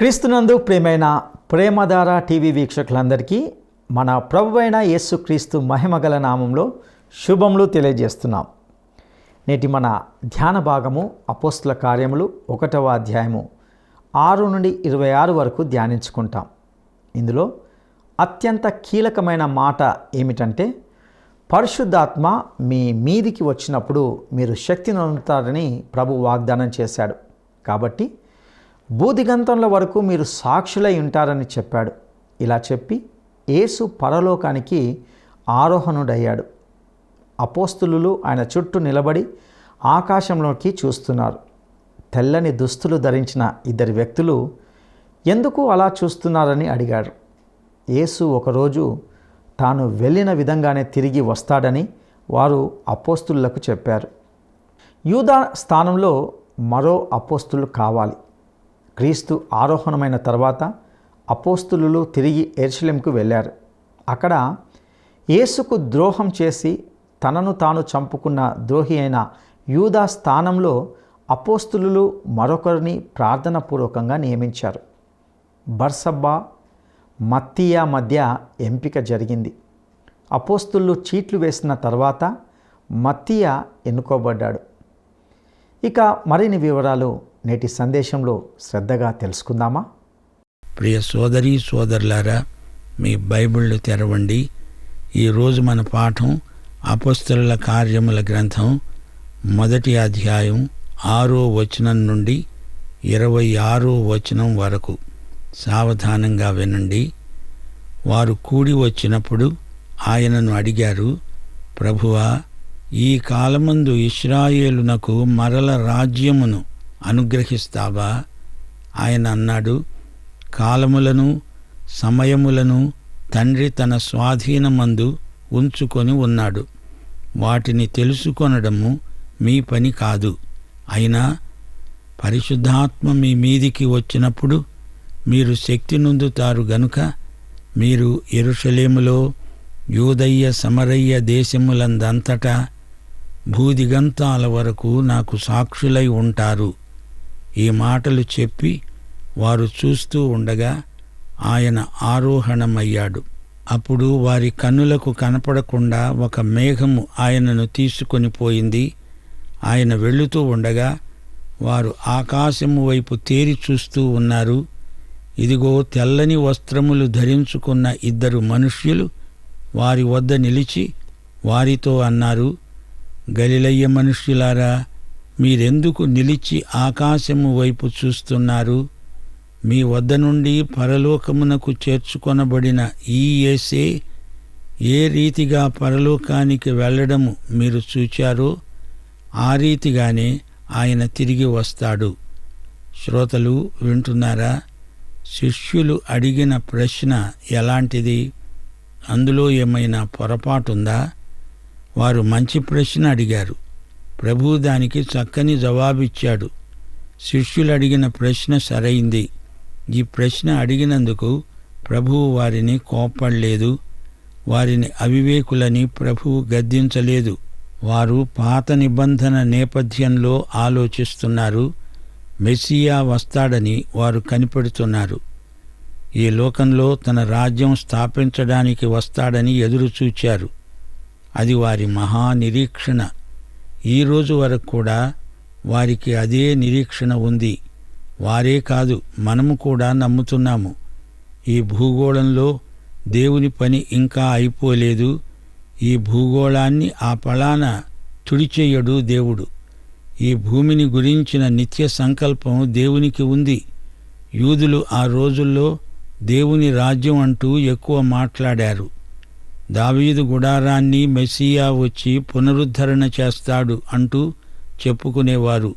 క్రీస్తునందు ప్రియమైన ప్రేమధార టీవీ వీక్షకులందరికీ మన ప్రభువైన యేసుక్రీస్తు మహిమగల నామంలో శుభములు తెలియజేస్తున్నాం. నేటి మన ధ్యాన భాగము అపోస్తుల కార్యములు 1వ అధ్యాయము 6 నుండి 26 వరకు ధ్యానించుకుంటాం. ఇందులో అత్యంత కీలకమైన మాట ఏమిటంటే, పరిశుద్ధాత్మ మీ మీదికి వచ్చినప్పుడు మీరు శక్తిని పొందుతారని ప్రభు వాగ్దానం చేశాడు. కాబట్టి భూదిగంతంల వరకు మీరు సాక్షులై ఉంటారని చెప్పాడు. ఇలా చెప్పి యేసు పరలోకానికి ఆరోహణుడయ్యాడు. అపోస్తులు ఆయన చుట్టూ నిలబడి ఆకాశంలోకి చూస్తున్నారు. తెల్లని దుస్తులు ధరించిన 2 వ్యక్తులు ఎందుకు అలా చూస్తున్నారని అడిగారు. యేసు ఒకరోజు తాను వెళ్ళిన విధంగానే తిరిగి వస్తాడని వారు అపోస్తులకు చెప్పారు. యూదా స్థానంలో మరో అపోస్తులు కావాలి. క్రీస్తు ఆరోహణమైన తర్వాత అపోస్తులు తిరిగి యెరూషలేముకు వెళ్ళారు. అక్కడ యేసుకు ద్రోహం చేసి తనను తాను చంపుకున్న ద్రోహి అయిన యూదా స్థానంలో అపోస్తులు మరొకరిని ప్రార్థనాపూర్వకంగా నియమించారు. బర్సబ్బా మత్తీయ మధ్య ఎంపిక జరిగింది. అపోస్తులు చీట్లు వేసిన తర్వాత మత్తీయ ఎన్నుకోబడ్డాడు. ఇక మరిన్ని వివరాలు నేటి సందేశంలో శ్రద్ధగా తెలుసుకుందామా? ప్రియ సోదరీ సోదరులారా, మీ బైబిళ్ళు తెరవండి. ఈరోజు మన పాఠం అపోస్తలుల కార్యముల గ్రంథం 1వ అధ్యాయం 6వ వచనం నుండి 26వ వచనం వరకు. సావధానంగా వినండి. వారు కూడి వచ్చినప్పుడు ఆయనను అడిగారు, ప్రభువా, ఈ కాలమందు ఇశ్రాయేలునకు మరల రాజ్యమును అనుగ్రహిస్తావా? ఆయన అన్నాడు, కాలములను సమయములను తండ్రి తన స్వాధీనమందు ఉంచుకొని ఉన్నాడు. వాటిని తెలుసుకొనడము మీ పని కాదు. అయినా పరిశుద్ధాత్మ మీ మీదికి వచ్చినప్పుడు మీరు శక్తి నొందుతారు గనుక మీరు యెరూషలేములో యూదయ్య సమరయ్య దేశములందంతటా భూదిగంతాల వరకు నాకు సాక్షులై ఉంటారు. ఈ మాటలు చెప్పి వారు చూస్తూ ఉండగా ఆయన ఆరోహణమయ్యాడు. అప్పుడు వారి కన్నులకు కనపడకుండా ఒక మేఘము ఆయనను తీసుకొని పోయింది. ఆయన వెళుతూ ఉండగా వారు ఆకాశము వైపు తేరి చూస్తూ ఉన్నారు. ఇదిగో, తెల్లని వస్త్రములు ధరించుకున్న 2 మనుష్యులు వారి వద్ద నిలిచి వారితో అన్నారు, గలిలయ మనుష్యులారా, మీరెందుకు నిలిచి ఆకాశము వైపు చూస్తున్నారు? మీ వద్ద నుండి పరలోకమునకు చేర్చుకొనబడిన ఈ యేసే ఏ రీతిగా పరలోకానికి వెళ్ళడము మీరు చూచారో ఆ రీతిగానే ఆయన తిరిగి వస్తాడు. శ్రోతలు వింటున్నారా? శిష్యులు అడిగిన ప్రశ్న ఎలాంటిది? అందులో ఏమైనా పొరపాటుందా? వారు మంచి ప్రశ్న అడిగారు. ప్రభువు దానికి చక్కని జవాబిచ్చాడు. శిష్యులు అడిగిన ప్రశ్న సరైంది. ఈ ప్రశ్న అడిగినందుకు ప్రభువు వారిని కోప్పడలేదు. వారిని అవివేకులని ప్రభువు గద్దించలేదు. వారు పాత నిబంధన నేపథ్యంలో ఆలోచిస్తున్నారు. మెస్సియా వస్తాడని వారు కనిపెడుతున్నారు. ఈ లోకంలో తన రాజ్యం స్థాపించడానికి వస్తాడని ఎదురుచూచారు. అది వారి మహానిరీక్షణ. ఈరోజు వరకు కూడా వారికి అదే నిరీక్షణ ఉంది. వారే కాదు, మనము కూడా నమ్ముతున్నాము. ఈ భూగోళంలో దేవుని పని ఇంకా అయిపోలేదు. ఈ భూగోళాన్ని ఆ పళాన తుడిచేయడు దేవుడు. ఈ భూమిని గురించిన నిత్య సంకల్పం దేవునికి ఉంది. యూదులు ఆ రోజుల్లో దేవుని రాజ్యం అంటూ ఎక్కువ మాట్లాడారు. దావీదు గుడారాన్ని మెస్సియా వచ్చి పునరుద్ధరణ చేస్తాడు అంటూ చెప్పుకునేవారు.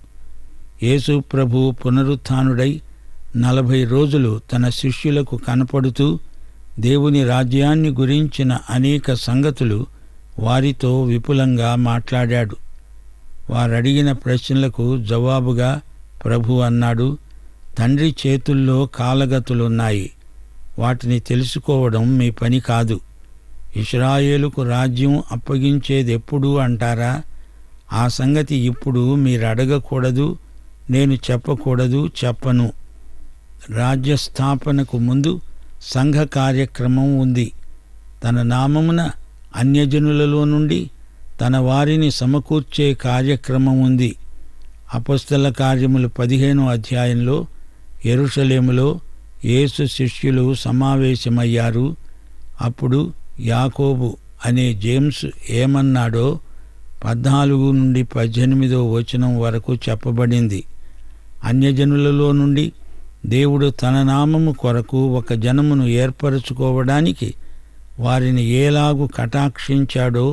యేసు ప్రభు పునరుత్థానుడై 40 రోజులు తన శిష్యులకు కనపడుతూ దేవుని రాజ్యాన్ని గురించిన అనేక సంగతులు వారితో విపులంగా మాట్లాడాడు. వారడిగిన ప్రశ్నలకు జవాబుగా ప్రభు అన్నాడు, తండ్రి చేతుల్లో కాలగతులున్నాయి. వాటిని తెలుసుకోవడం మీ పని కాదు. ఇశ్రాయేలుకు రాజ్యం అప్పగించేదెప్పుడు అంటారా? ఆ సంగతి ఇప్పుడు మీరడగకూడదు, నేను చెప్పకూడదు, చెప్పను. రాజ్యస్థాపనకు ముందు సంఘ కార్యక్రమం ఉంది. తన నామమున అన్యజనులలో నుండి తన వారిని సమకూర్చే కార్యక్రమం ఉంది. అపొస్తల కార్యములు 15వ అధ్యాయంలో యెరూషలేములో యేసు శిష్యులు సమావేశమయ్యారు. అప్పుడు యాకోబు అనే జేమ్స్ ఏమన్నాడో 14 నుండి 18వ వచనం వరకు చెప్పబడింది. అన్యజనులలో నుండి దేవుడు తన నామము కొరకు ఒక జనమును ఏర్పరచుకోవడానికి వారిని ఏలాగు కటాక్షించాడో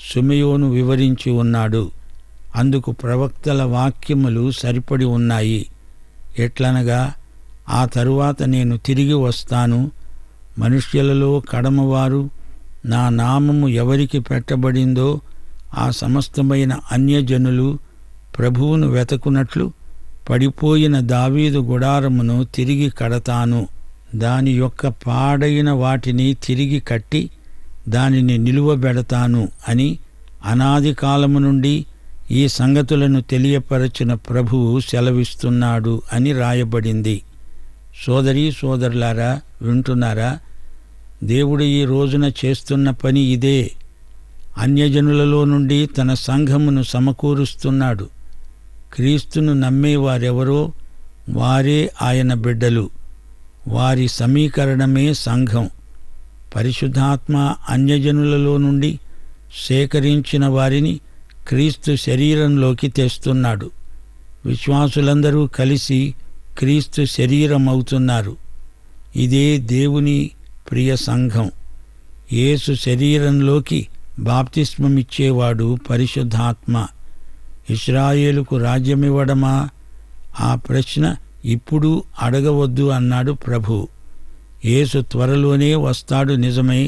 సిమెయోను వివరించి ఉన్నాడు. అందుకు ప్రవక్తల వాక్యములు సరిపడి ఉన్నాయి. ఎట్లనగా, ఆ తరువాత నేను తిరిగి వస్తాను, మనుష్యులలో కడమవారు నా నామము ఎవరికి పెట్టబడిందో ఆ సమస్తమైన అన్యజనులు ప్రభువును వెతకునట్లు పడిపోయిన దావీదు గుడారమును తిరిగి కడతాను, దాని యొక్క పాడైన వాటిని తిరిగి కట్టి దానిని నిలువబెడతాను అని అనాది కాలము నుండి ఈ సంగతులను తెలియపరచిన ప్రభువు సెలవిస్తున్నాడు అని రాయబడింది. సోదరీ సోదరులారా, వింటున్నారా? దేవుడు ఈ రోజున చేస్తున్న పని ఇదే. అన్యజనులలో నుండి తన సంఘమును సమకూరుస్తున్నాడు. క్రీస్తును నమ్మేవారెవరో వారే ఆయన బిడ్డలు. వారి సమీకరణమే సంఘం. పరిశుద్ధాత్మ అన్యజనులలో నుండి సేకరించిన వారిని క్రీస్తు శరీరంలోకి తెస్తున్నాడు. విశ్వాసులందరూ కలిసి క్రీస్తు శరీరమవుతున్నారు. ఇదే దేవుని ప్రియ సంఘం. యేసు శరీరంలోకి బాప్తిస్మమిచ్చేవాడు పరిశుద్ధాత్మ. ఇశ్రాయేలుకు రాజ్యమివ్వడమా? ఆ ప్రశ్న ఇప్పుడు అడగవద్దు అన్నాడు ప్రభు. యేసు త్వరలోనే వస్తాడు నిజమే,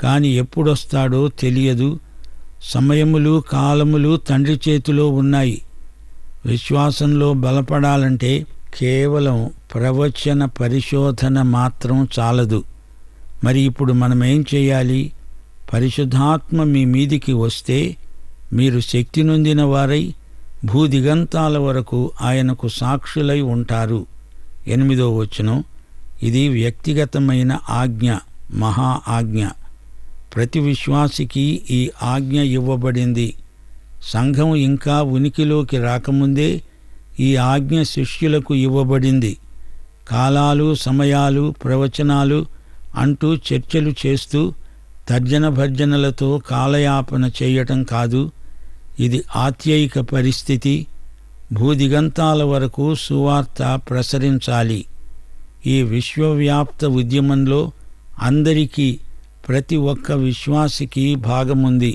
కాని ఎప్పుడొస్తాడో తెలియదు. సమయములు కాలములు తండ్రి చేతిలో ఉన్నాయి. విశ్వాసంలో బలపడాలంటే కేవలం ప్రవచన పరిశోధన మాత్రం చాలదు. మరి ఇప్పుడు మనమేం చేయాలి? పరిశుద్ధాత్మ మీ మీదికి వస్తే మీరు శక్తి నొందిన వారై భూదిగంతాల వరకు ఆయనకు సాక్షులై ఉంటారు. 8వ వచనం. ఇది వ్యక్తిగతమైన ఆజ్ఞ, మహా ఆజ్ఞ. ప్రతి విశ్వాసికి ఈ ఆజ్ఞ ఇవ్వబడింది. సంఘం ఇంకా ఉనికిలోకి రాకముందే ఈ ఆజ్ఞ శిష్యులకు ఇవ్వబడింది. కాలాలు, సమయాలు, ప్రవచనాలు అంటూ చర్చలు చేస్తూ తర్జన భర్జనలతో కాలయాపన చేయటం కాదు. ఇది ఆత్యయిక పరిస్థితి. భూదిగంతాల వరకు సువార్త ప్రసరించాలి. ఈ విశ్వవ్యాప్త ఉద్యమంలో అందరికీ, ప్రతి ఒక్క విశ్వాసికి భాగముంది.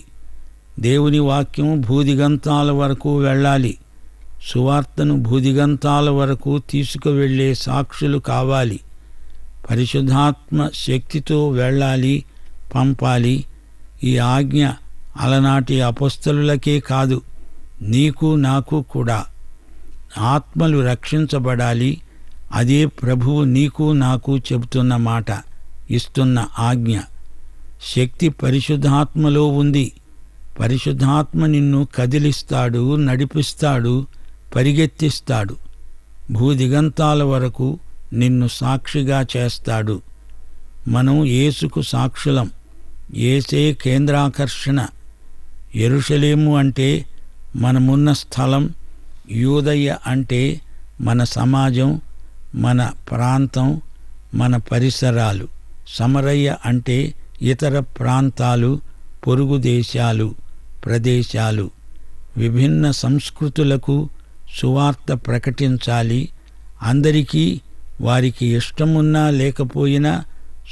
దేవుని వాక్యం భూదిగంతాల వరకు వెళ్ళాలి. సువార్తను భూదిగంతాల వరకు తీసుకువెళ్ళే సాక్షులు కావాలి. పరిశుద్ధాత్మ శక్తితో వెళ్ళాలి, పంపాలి. ఈ ఆజ్ఞ అలనాటి అపొస్తలులకే కాదు, నీకు నాకు కూడా. ఆత్మలు రక్షించబడాలి. అదే ప్రభువు నీకు నాకు చెబుతున్న మాట, ఇస్తున్న ఆజ్ఞ. శక్తి పరిశుద్ధాత్మలో ఉంది. పరిశుద్ధాత్మ నిన్ను కదిలిస్తాడు, నడిపిస్తాడు, పరిగెత్తిస్తాడు. భూదిగంతాల వరకు నిన్ను సాక్షిగా చేస్తాడు. మనం యేసుకు సాక్షులం. యేసే కేంద్రాకర్షణ. యెరూషలేము అంటే మనమున్న స్థలం, యూదయ అంటే మన సమాజం, మన ప్రాంతం, మన పరిసరాలు. సమరయ్య అంటే ఇతర ప్రాంతాలు, పొరుగు దేశాలు, ప్రదేశాలు. విభిన్న సంస్కృతులకు సువార్త ప్రకటించాలి. అందరికీ వారికి ఇష్టమున్నా లేకపోయినా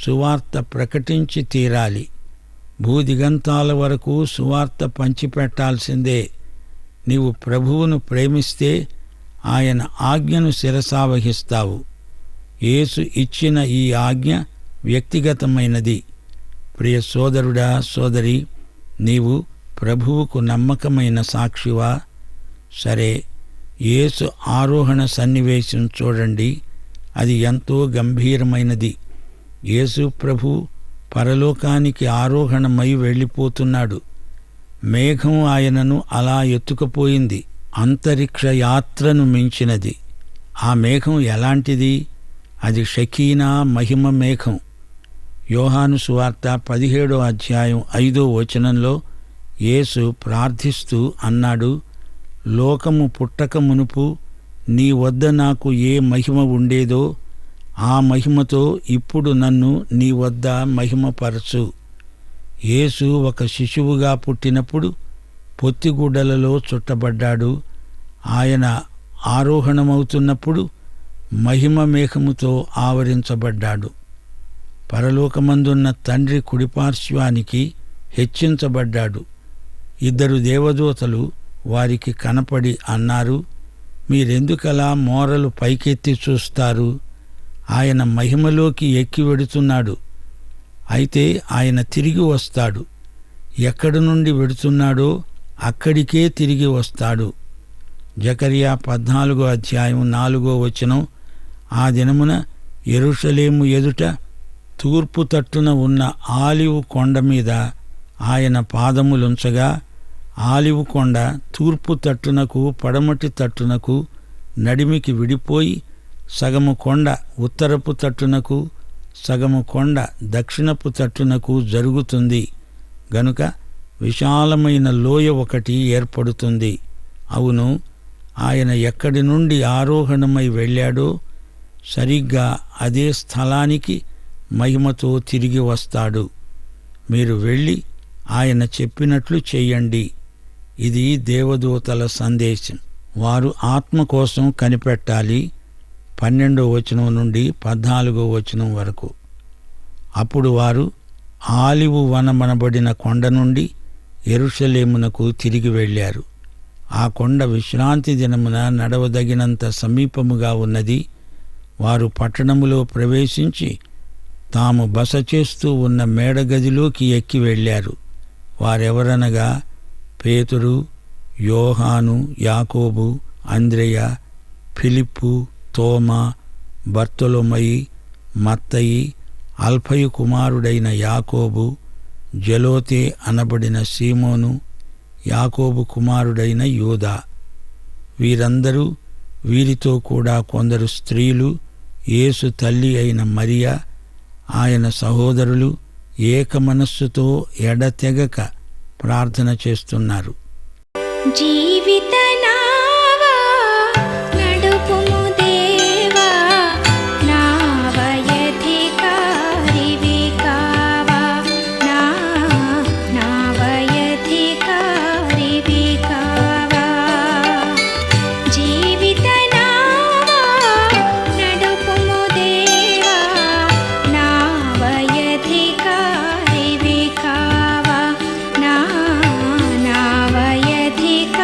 సువార్త ప్రకటించి తీరాలి. భూదిగంతాల వరకు సువార్త పంచిపెట్టాల్సిందే. నీవు ప్రభువును ప్రేమిస్తే ఆయన ఆజ్ఞను శిరసావహిస్తావు. యేసు ఇచ్చిన ఈ ఆజ్ఞ వ్యక్తిగతమైనది. ప్రియ సోదరుడా, సోదరి, నీవు ప్రభువుకు నమ్మకమైన సాక్షివా? సరే, యేసు ఆరోహణ సన్నివేశం చూడండి. అది ఎంతో గంభీరమైనది. యేసు ప్రభు పరలోకానికి ఆరోహణమై వెళ్ళిపోతున్నాడు. మేఘం ఆయనను అలా ఎత్తుకుపోయింది. అంతరిక్ష యాత్రను మించినది. ఆ మేఘం ఎలాంటిది? అది షకీనా మహిమ మేఘం. యోహాను సువార్త 17వ అధ్యాయం 5వ వచనంలో యేసు ప్రార్థిస్తూ అన్నాడు, లోకము పుట్టక మునుపు నీ వద్ద నాకు ఏ మహిమ ఉండేదో ఆ మహిమతో ఇప్పుడు నన్ను నీ వద్ద మహిమపరచు. యేసు ఒక శిశువుగా పుట్టినప్పుడు పొత్తిగుడ్డలలో చుట్టబడ్డాడు. ఆయన ఆరోహణమవుతున్నప్పుడు మహిమ మేఘముతో ఆవరించబడ్డాడు. పరలోకమందున్న తండ్రి కుడిపార్శ్వానికి హెచ్చించబడ్డాడు. 2 దేవదూతలు వారికి కనపడి అన్నారు, మీరెందుకలా మోరలు పైకెత్తి చూస్తారు? ఆయన మహిమలోకి ఎక్కి వెడుతున్నాడు. అయితే ఆయన తిరిగి వస్తాడు. ఎక్కడి నుండి వెడుతున్నాడో అక్కడికే తిరిగి వస్తాడు. జకర్యా 14వ అధ్యాయం 4వ వచనం, ఆ దినమున యెరూషలేము ఎదుట తూర్పు తట్టున ఉన్న ఆలివు కొండ మీద ఆయన పాదములుంచగా, ఆలివు కొండ తూర్పు తట్టునకు పడమటి తట్టునకు నడిమికి విడిపోయి సగము కొండ ఉత్తరపు తట్టునకు సగము కొండ దక్షిణపు తట్టునకు జరుగుతుంది. గనుక విశాలమైన లోయ ఒకటి ఏర్పడుతుంది. అవును, ఆయన ఎక్కడి నుండి ఆరోహణమై వెళ్ళాడో సరిగ్గా అదే స్థలానికి మహిమతో తిరిగి వస్తాడు. మీరు వెళ్ళి ఆయన చెప్పినట్లు చెయ్యండి. ఇది దేవదూతల సందేశం. వారు ఆత్మ కోసం కనిపెట్టాలి. 12వ వచనం నుండి 14వ వచనం వరకు. అప్పుడు వారు ఆలివు వనమనబడిన కొండ నుండి యెరూషలేమునకు తిరిగి వెళ్ళారు. ఆ కొండ విశ్రాంతి దినమున నడవదగినంత సమీపముగా ఉన్నది. వారు పట్టణములో ప్రవేశించి తాము బస చేస్తూ ఉన్న మేడగదిలోకి ఎక్కి వెళ్ళారు. వారెవరనగా పేతురు, యోహాను, యాకోబు, అంద్రెయ, ఫిలిప్పు, తోమా, బర్తొలొమయి, మత్తయి, అల్ఫయు కుమారుడైన యాకోబు, జలోతే అనబడిన సీమోను, యాకోబు కుమారుడైన యూదా. వీరందరూ, వీరితో కూడా కొందరు స్త్రీలు, యేసు తల్లి అయిన మరియా, ఆయన సహోదరులు ఏకమనస్సుతో ఎడతెగక ప్రార్థన చేస్తున్నారు. జీవిత నావా నడుపుము దేవా, నావయధికారివి కావా, నావయధికారివి కావా. జీవిత నావా నడుపుము దేవా, నావయధికారివి కావా, నావయధికారివి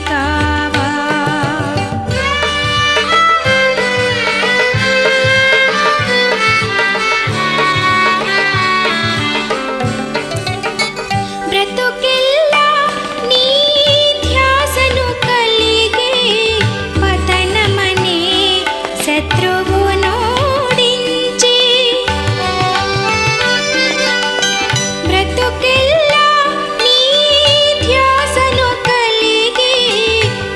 కావా. బ్రతుకెల్లా నీ ధ్యాసను కలిగి పతనమనే శత్రువునోడించి, బ్రతుకెల్లా నీ ధ్యాసను కలిగి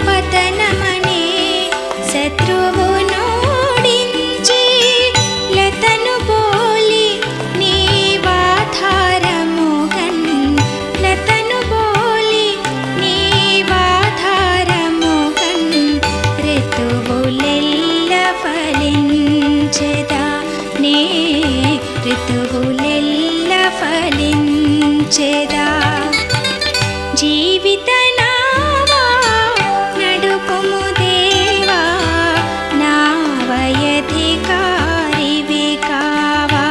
పతనమనే శత్రువునోడించి, లతను బోలి నీవాధారముగన్, లతను బోలి నీవాధారముగన్, ఋతువులెల్ల ఫలించెదా నే, ఋతువులెల్ల ఫలించెదా. జీవిత నావా నడుపుము దేవా, నావయధికారివి కావా,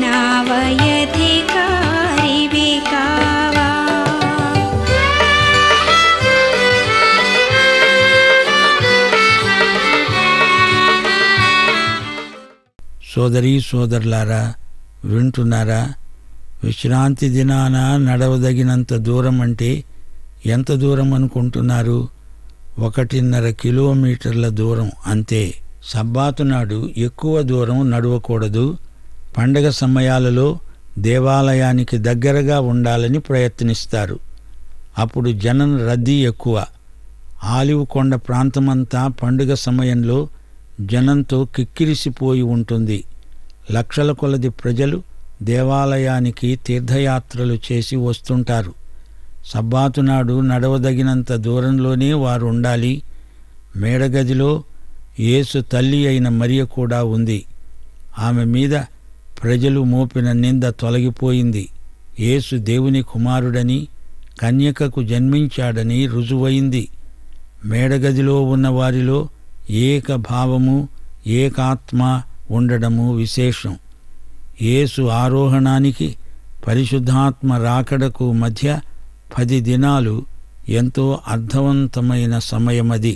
నావయధికారివి కావా. సోదరీ సోదరులారా, వింటున్నారా? విశ్రాంతి దినాన నడవదగినంత దూరం అంటే ఎంత దూరం అనుకుంటున్నారు? 1.5 కిలోమీటర్ల దూరం అంతే. సబ్బాతు నాడు ఎక్కువ దూరం నడవకూడదు. పండగ సమయాలలో దేవాలయానికి దగ్గరగా ఉండాలని ప్రయత్నిస్తారు. అప్పుడు జనం రద్దీ ఎక్కువ. ఆలివ్ కొండ ప్రాంతమంతా పండుగ సమయంలో జనంతో కిక్కిరిసిపోయి ఉంటుంది. లక్షల కొలది ప్రజలు దేవాలయానికి తీర్థయాత్రలు చేసి వస్తుంటారు. సబ్బాతు నాడు నడవదగినంత దూరంలోనే వారు ఉండాలి. మేడగదిలో యేసు తల్లి అయిన మరియ కూడా ఉంది. ఆమె మీద ప్రజలు మోపిన నింద తొలగిపోయింది. యేసు దేవుని కుమారుడని, కన్యకకు జన్మించాడని రుజువైంది. మేడగదిలో ఉన్న వారిలో ఏకభావము, ఏకాత్మ ఉండడము విశేషం. యేసు ఆరోహణానికి, పరిశుద్ధాత్మ రాకడకు మధ్య 10 దినాలు ఎంతో అర్థవంతమైన సమయమది.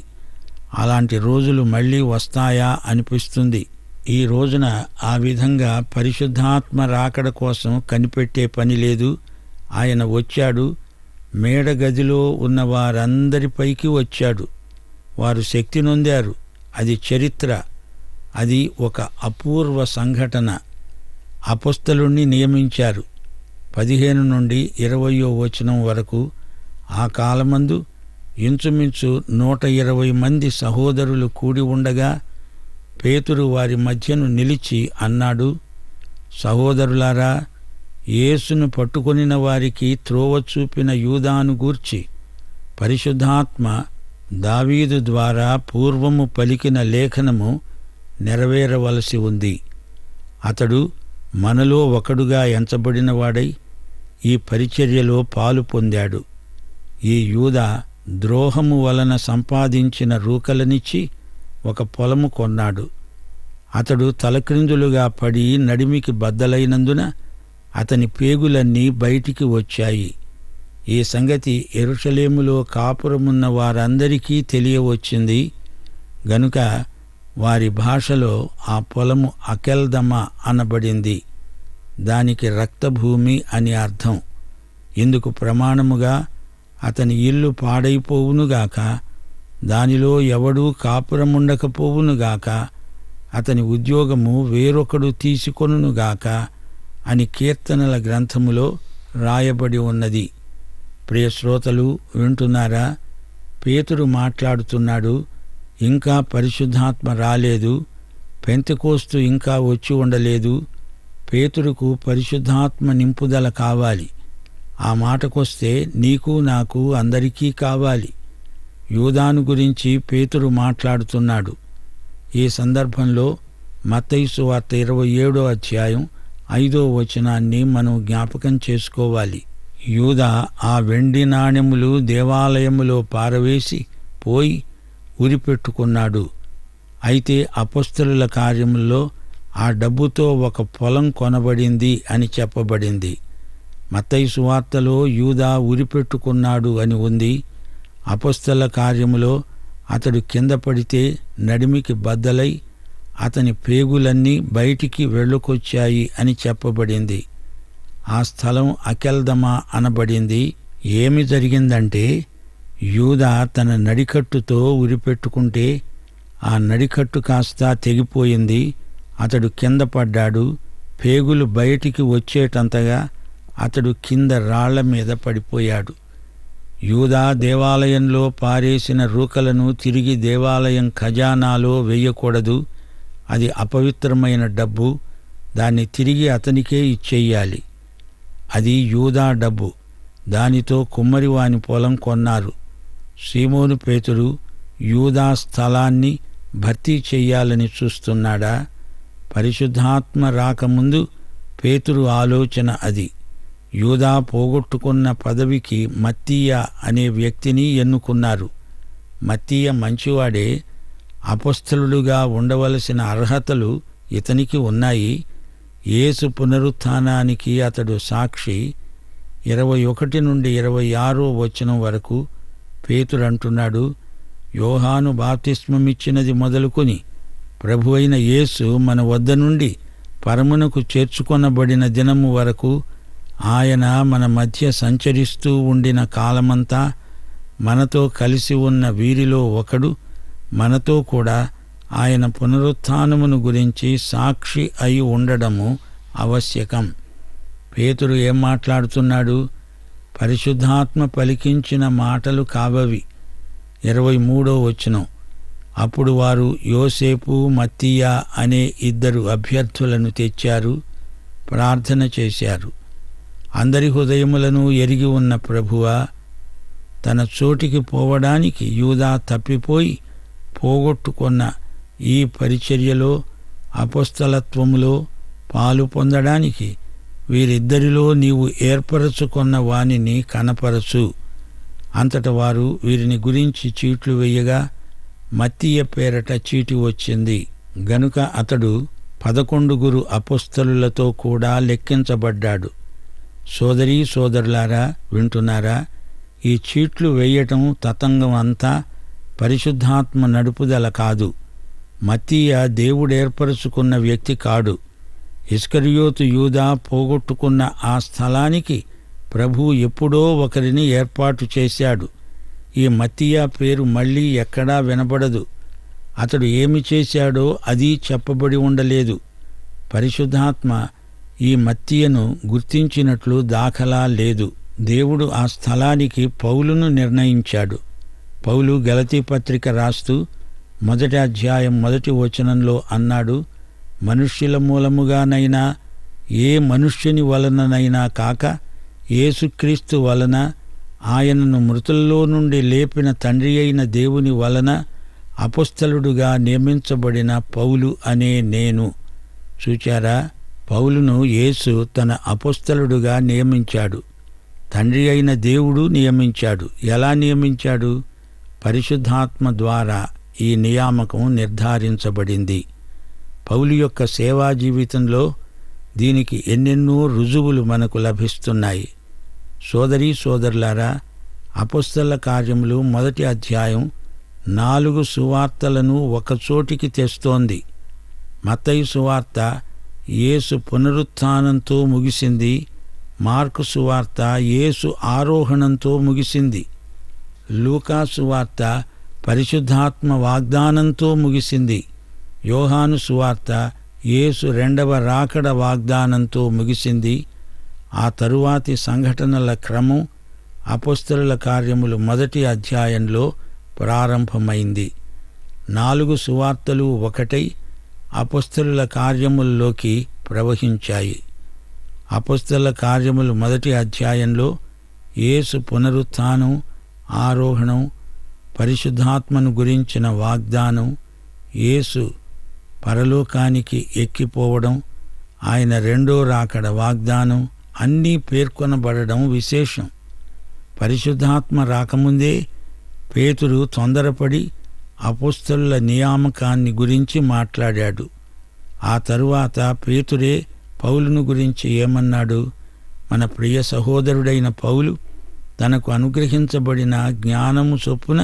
అలాంటి రోజులు మళ్ళీ వస్తాయా అనిపిస్తుంది. ఈ రోజున ఆ విధంగా పరిశుద్ధాత్మ రాకడ కోసం కనిపెట్టే పని లేదు. ఆయన వచ్చాడు, మేడగదిలో ఉన్న వారందరిపైకి వచ్చాడు. వారు శక్తి నొందారు. అది చరిత్ర. అది ఒక అపూర్వ సంఘటన. అపొస్తలుణ్ణి నియమించారు. 15 నుండి 20వ వచనం వరకు. ఆ కాలమందు ఇంచుమించు 120 మంది సహోదరులు కూడి ఉండగా పేతురు వారి మధ్యను నిలిచి అన్నాడు, సహోదరులారా, యేసును పట్టుకొనిన వారికి త్రోవ చూపిన యూదాను గూర్చి పరిశుద్ధాత్మ దావీదు ద్వారా పూర్వము పలికిన లేఖనము నెరవేరవలసి ఉంది. అతడు మనలో ఒకడుగా ఎంచబడినవాడై ఈ పరిచర్యలో పాలు పొందాడు. ఈ యూదా ద్రోహము వలన సంపాదించిన రూకలనిచ్చి ఒక పొలము కొన్నాడు. అతడు తలక్రిందులుగా పడి నడిమికి బద్దలైనందున అతని పేగులన్నీ బయటికి వచ్చాయి. ఈ సంగతి యెరూషలేములో కాపురమున్న వారందరికీ తెలియవచ్చింది. గనుక వారి భాషలో ఆ పొలము అకెల్దమ అనబడింది. దానికి రక్తభూమి అని అర్థం. ఇందుకు ప్రమాణముగా అతని ఇల్లు పాడైపోవునుగాక, దానిలో ఎవడూ కాపురముండకపోవునుగాక, అతని ఉద్యోగము వేరొకడు తీసుకొనుగాక అని కీర్తనల గ్రంథములో రాయబడి ఉన్నది. ప్రియశ్రోతలు వింటున్నారా? పేతురు మాట్లాడుతున్నాడు. ఇంకా పరిశుద్ధాత్మ రాలేదు. పెంతెకోస్తు ఇంకా వచ్చి ఉండలేదు. పేతురుకు పరిశుద్ధాత్మ నింపుదల కావాలి. ఆ మాటకొస్తే నీకు నాకు అందరికీ కావాలి. యూదాను గురించి పేతురు మాట్లాడుతున్నాడు. ఈ సందర్భంలో మత్తయి సువార్త 27వ అధ్యాయం 5వ వచనాన్ని మనం జ్ఞాపకం చేసుకోవాలి. యూదా ఆ వెండి నాణెములు దేవాలయములో పారవేసి పోయి ఉరిపెట్టుకున్నాడు. అయితే అపొస్తలుల కార్యముల్లో ఆ డబ్బుతో ఒక పొలం కొనబడింది అని చెప్పబడింది. మత్తయి సువార్తలో యూదా ఉరిపెట్టుకున్నాడు అని ఉంది. అపొస్తల కార్యములో అతడు కింద పడితే నడిమికి బద్దలై అతని పేగులన్నీ బయటికి వెళ్ళుకొచ్చాయి అని చెప్పబడింది. ఆ స్థలం అకెల్దమ అనబడింది. ఏమి జరిగిందంటే, యూదా తన నడికట్టుతో ఉరిపెట్టుకుంటే ఆ నడికట్టు కాస్త తెగిపోయింది. అతడు కింద పడ్డాడు. పేగులు బయటికి వచ్చేటంతగా అతడు కింద రాళ్ల మీద పడిపోయాడు. యూదా దేవాలయంలో పారేసిన రూకలను తిరిగి దేవాలయం ఖజానాలో వేయకూడదు. అది అపవిత్రమైన డబ్బు. దాన్ని తిరిగి అతనికే ఇచ్చేయాలి. అది యూదా డబ్బు. దానితో కుమ్మరివాని పొలం కొన్నారు. సీమోను పేతురు యూదా స్థలాన్ని భర్తీ చెయ్యాలని చూస్తున్నాడా? పరిశుద్ధాత్మ రాకముందు పేతురు ఆలోచన అది. యూదా పోగొట్టుకున్న పదవికి మత్తీయ అనే వ్యక్తిని ఎన్నుకున్నారు. మత్తీయ మంచివాడే. అపొస్తలుడుగా ఉండవలసిన అర్హతలు ఇతనికి ఉన్నాయి. యేసు పునరుత్థానానికి అతడు సాక్షి. 21 నుండి 26వ వచనం వరకు పేతురంటున్నాడు, యోహాను బాప్తిస్మమిచ్చినది మొదలుకొని ప్రభువైన యేసు మన వద్ద నుండి పరమునకు చేర్చుకొనబడిన దినము వరకు ఆయన మన మధ్య సంచరిస్తూ ఉండిన కాలమంతా మనతో కలిసి ఉన్న వీరిలో ఒకడు మనతో కూడా ఆయన పునరుత్థానమును గురించి సాక్షి అయి ఉండడము ఆవశ్యకం. పేతురు ఏం మాట్లాడుతున్నాడు? పరిశుద్ధాత్మ పలికించిన మాటలు కావవి. 23వ వచనం, అప్పుడు వారు యోసేపు, మత్తీయ అనే 2 అభ్యర్థులను తెచ్చారు, ప్రార్థన చేశారు. అందరి హృదయములను ఎరిగి ఉన్న ప్రభువా, తన చోటికి పోవడానికి యూదా తప్పిపోయి పోగొట్టుకున్న ఈ పరిచర్యలో, అపొస్తలత్వములో పాలు పొందడానికి వీరిద్దరిలో నీవు ఏర్పరచుకున్న వానిని కనపరచు. అంతట వారు వీరిని గురించి చీట్లు వేయగా మత్తీయ పేరట చీటి వచ్చింది గనుక అతడు 11 అపొస్తలులతో కూడా లెక్కించబడ్డాడు. సోదరీ సోదరులారా, వింటున్నారా? ఈ చీట్లు వేయటం తతంగం అంతా పరిశుద్ధాత్మ నడుపుదల కాదు. మత్తీయ దేవుడేర్పరచుకున్న వ్యక్తి కాడు. ఇస్కరియోతు యూదా పోగొట్టుకున్న ఆ స్థలానికి ప్రభువు ఎప్పుడో ఒకరిని ఏర్పాటు చేశాడు. ఈ మత్తీయ పేరు మళ్ళీ ఎక్కడా వినబడదు. అతడు ఏమి చేశాడో అది చెప్పబడి ఉండలేదు. పరిశుద్ధాత్మ ఈ మత్తీయను గుర్తించినట్లు దాఖలా లేదు. దేవుడు ఆ స్థలానికి పౌలును నిర్ణయించాడు. పౌలు గలతీ పత్రిక రాస్తూ 1వ అధ్యాయం 1వ వచనంలో అన్నాడు, మనుష్యుల మూలముగానైనా ఏ మనుష్యుని వలననైనా కాక యేసుక్రీస్తు వలన, ఆయనను మృతుల్లో నుండి లేపిన తండ్రి అయిన దేవుని వలన అపొస్తలుడుగా నియమించబడిన పౌలు అనే నేను. చూచారా, పౌలును యేసు తన అపొస్తలుడుగా నియమించాడు. తండ్రి అయిన దేవుడు నియమించాడు. ఎలా నియమించాడు? పరిశుద్ధాత్మ ద్వారా ఈ నియామకం నిర్ధారించబడింది. పౌలు యొక్క సేవా జీవితంలో దీనికి ఎన్నెన్నో రుజువులు మనకు లభిస్తున్నాయి. సోదరీ సోదరులారా, అపొస్తలుల కార్యములు 1వ అధ్యాయం 4 సువార్తలను ఒకచోటికి తెస్తోంది. మత్తయి సువార్త యేసు పునరుత్థానంతో ముగిసింది. మార్కు సువార్త యేసు ఆరోహణంతో ముగిసింది. లూకా సువార్త పరిశుద్ధాత్మ వాగ్దానంతో ముగిసింది. యోహాను సువార్త యేసు 2వ రాకడ వాగ్దానంతో ముగిసింది. ఆ తరువాతి సంఘటనల క్రమం అపొస్తలుల కార్యములు 1వ అధ్యాయంలో ప్రారంభమైంది. 4 సువార్తలు ఒకటై అపొస్తలుల కార్యముల్లోకి ప్రవహించాయి. అపొస్తలుల కార్యములు 1వ అధ్యాయంలో యేసు పునరుత్థానం, ఆరోహణం, పరిశుద్ధాత్మను గురించిన వాగ్దానం, యేసు పరలోకానికి ఎక్కిపోవడం, ఆయన 2వ రాకడ వాగ్దానం అన్నీ పేర్కొనబడడం విశేషం. పరిశుద్ధాత్మ రాకముందే పేతురు తొందరపడి అపొస్తలుల నియామకాన్ని గురించి మాట్లాడాడు. ఆ తరువాత పేతురే పౌలును గురించి ఏమన్నాడు? మన ప్రియ సహోదరుడైన పౌలు తనకు అనుగ్రహించబడిన జ్ఞానము చొప్పున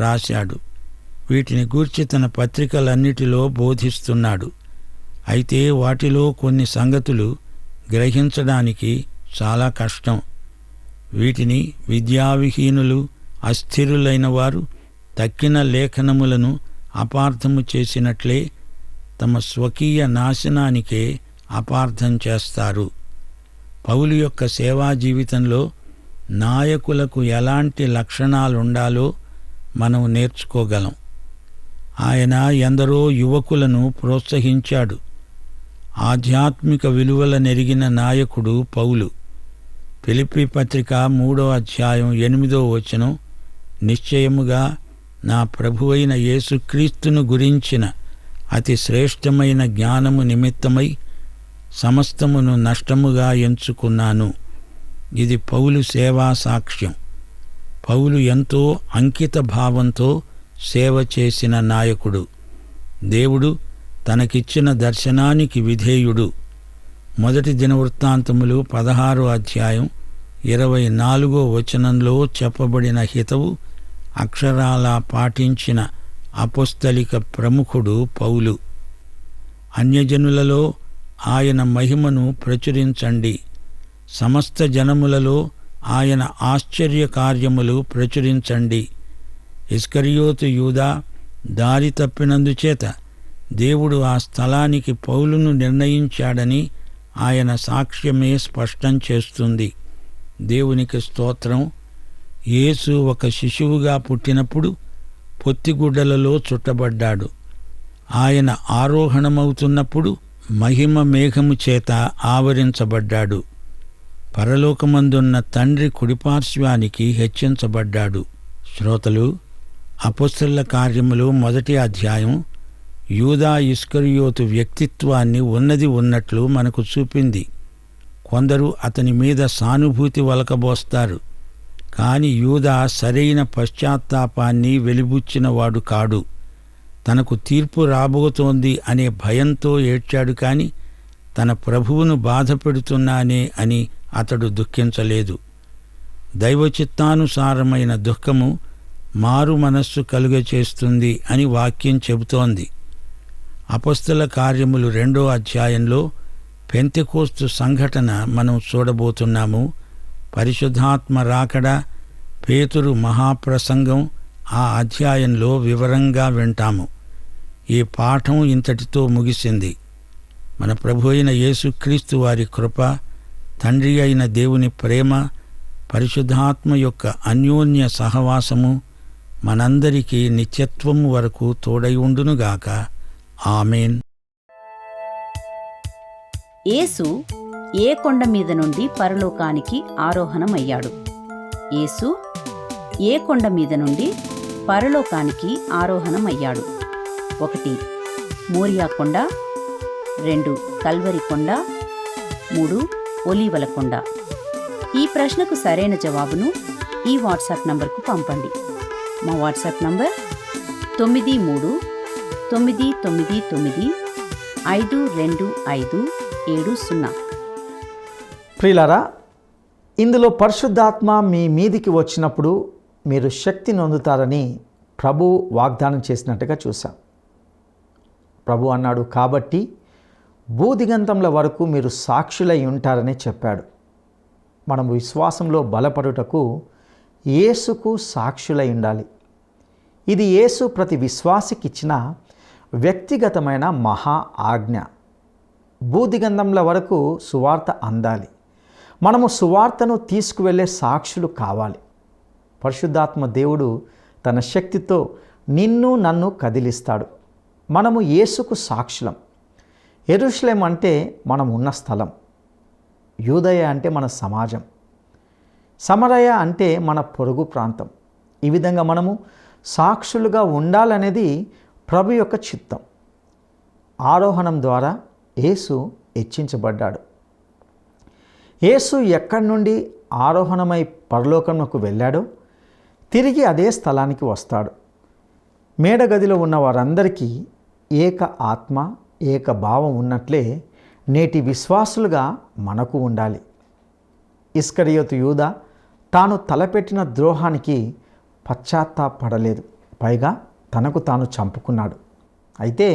రాశాడు. వీటిని గూర్చి తన పత్రికలన్నిటిలో బోధిస్తున్నాడు. అయితే వాటిలో కొన్ని సంగతులు గ్రహించడానికి చాలా కష్టం. వీటిని విద్యావిహీనులు, అస్థిరులైన వారు తక్కిన లేఖనములను అపార్థము చేసినట్లే తమ స్వకీయ నాశనానికే అపార్థం చేస్తారు. పౌలు యొక్క సేవా జీవితంలో నాయకులకు ఎలాంటి లక్షణాలుండాలో మనం నేర్చుకోగలం. ఆయన ఎందరో యువకులను ప్రోత్సహించాడు. ఆధ్యాత్మిక విలువలనెరిగిన నాయకుడు పౌలు. ఫిలిప్పీ పత్రిక 3వ అధ్యాయం 8వ వచనం, నిశ్చయముగా నా ప్రభువైన యేసుక్రీస్తును గురించిన అతి శ్రేష్టమైన జ్ఞానము నిమిత్తమై సమస్తమును నష్టముగా ఎంచుకున్నాను. ఇది పౌలు సేవా సాక్ష్యం. పౌలు ఎంతో అంకిత భావంతో సేవ చేసిన నాయకుడు. దేవుడు తనకిచ్చిన దర్శనానికి విధేయుడు. 1 దినవృత్తాంతములు 16వ అధ్యాయం 24వ వచనంలో చెప్పబడిన హితవు అక్షరాలా పాటించిన అపొస్తలిక ప్రముఖుడు పౌలు. అన్యజనులలో ఆయన మహిమను ప్రచురించండి, సమస్త జనములలో ఆయన ఆశ్చర్య కార్యములు ప్రచురించండి. ఇస్కరియోతు యూదా దారి తప్పినందుచేత దేవుడు ఆ స్థలానికి పౌలును నిర్ణయించాడని ఆయన సాక్ష్యమే స్పష్టం చేస్తుంది. దేవునికి స్తోత్రం. యేసు ఒక శిశువుగా పుట్టినప్పుడు పొత్తిగుడ్డలలో చుట్టబడ్డాడు. ఆయన ఆరోహణమవుతున్నప్పుడు మహిమ మేఘము చేత ఆవరించబడ్డాడు. పరలోకమందున్న తండ్రి కుడిపార్శ్వానికి హెచ్చించబడ్డాడు. శ్రోతలు, అపొస్తలుల కార్యములు 1వ అధ్యాయం యూదా ఇస్కరియోతు వ్యక్తిత్వాన్ని ఉన్నది ఉన్నట్లు మనకు చూపింది. కొందరు అతని మీద సానుభూతి వలకబోస్తారు, కాని యూదా సరైన పశ్చాత్తాపాన్ని వెలిబుచ్చినవాడు కాడు. తనకు తీర్పు రాబోతోంది అనే భయంతో ఏడ్చాడు, కాని తన ప్రభువును బాధపెడుతున్నానే అని అతడు దుఃఖించలేదు. దైవచిత్తానుసారమైన దుఃఖము మారు మనస్సు కలుగచేస్తుంది అని వాక్యం చెబుతోంది. అపొస్తలుల కార్యములు 2వ అధ్యాయంలో పెంతెకోస్తు సంఘటన మనం చూడబోతున్నాము. పరిశుద్ధాత్మ రాకడ, పేతురు మహాప్రసంగం ఆ అధ్యాయంలో వివరంగా వింటాము. ఈ పాఠం ఇంతటితో ముగిసింది. మన ప్రభు అయిన యేసుక్రీస్తు వారి కృప, తండ్రి అయిన దేవుని ప్రేమ, పరిశుద్ధాత్మ యొక్క అన్యోన్య సహవాసము మనందరికీ నిత్యత్వము వరకు తోడై ఉండునుగాక. ఆమేన్. యేసు ఏ కొండ మీద నుండి పరలోకానికి ఆరోహణమయ్యాడు? యేసు ఏ కొండ మీద నుండి పరలోకానికి ఆరోహణమయ్యాడు? 1 మోరియా కొండ, 2 కల్వరి కొండ, 3 ఒలీవల కొండ. ఈ ప్రశ్నకు సరైన జవాబును ఈ వాట్సాప్ నంబర్కు పంపండి. మా వాట్సాప్ నంబర్ 9399952570. ప్రియులారా, ఇందులో పరిశుద్ధాత్మ మీ మీదికి వచ్చినప్పుడు మీరు శక్తి నొందుతారని ప్రభు వాగ్దానం చేసినట్టుగా చూశాం. ప్రభు అన్నాడు, కాబట్టి భూదిగంతముల వరకు మీరు సాక్షులై ఉంటారని చెప్పాడు. మనము విశ్వాసంలో బలపడుటకు యేసుకు సాక్షులై ఉండాలి. ఇది యేసు ప్రతి విశ్వాసికి ఇచ్చిన వ్యక్తిగతమైన మహా ఆజ్ఞ. భూదిగంతముల వరకు సువార్త అందాలి. మనము సువార్తను తీసుకువెళ్ళే సాక్షులు కావాలి. పరిశుద్ధాత్మ దేవుడు తన శక్తితో నిన్ను నన్ను కదిలిస్తాడు. మనము యేసుకు సాక్షులం. యెరూషలేం అంటే మనం ఉన్న స్థలం. యూదయ అంటే మన సమాజం. సమరయ అంటే మన పొరుగు ప్రాంతం. ఈ విధంగా మనము సాక్షులుగా ఉండాలనేది ప్రభు యొక్క చిత్తం. ఆరోహణం ద్వారా యేసు హెచ్చించబడ్డాడు. యేసు ఎక్కడి నుండి ఆరోహణమై పరలోకమునకు వెళ్ళాడో తిరిగి అదే స్థలానికి వస్తాడు. మేడగదిలో ఉన్న వారందరికీ ఏక ఆత్మ, ఏక భావం ఉన్నట్లే నేటి విశ్వాసులుగా మనకు ఉండాలి. ఇస్కరియోతు యూదా తాను తలపెట్టిన ద్రోహానికి పశ్చాత్తాపడలేదు. పైగా తనకు తాను చంపుకున్నాడు. అయితే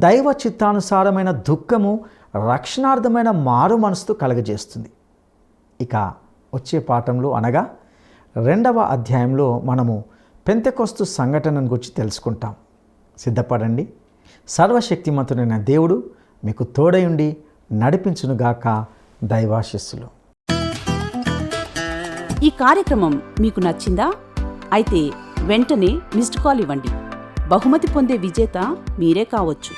దైవ చిత్తానుసారమైన దుఃఖము రక్షణార్థమైన మారు మనసు కలగజేస్తుంది. ఇక వచ్చే పాఠంలో అనగా 2వ అధ్యాయంలో మనము పెంతెకొస్తు సంఘటనను గురించి తెలుసుకుంటాం. సిద్ధపడండి. సర్వశక్తిమంతుడైన దేవుడు మీకు తోడయుండి నడిపించునుగాక. దైవాశీస్సులు. ఈ కార్యక్రమం మీకు నచ్చిందా? అయితే వెంటనే మిస్డ్ కాల్ ఇవ్వండి. బహుమతి పొందే విజేత మీరే కావచ్చు.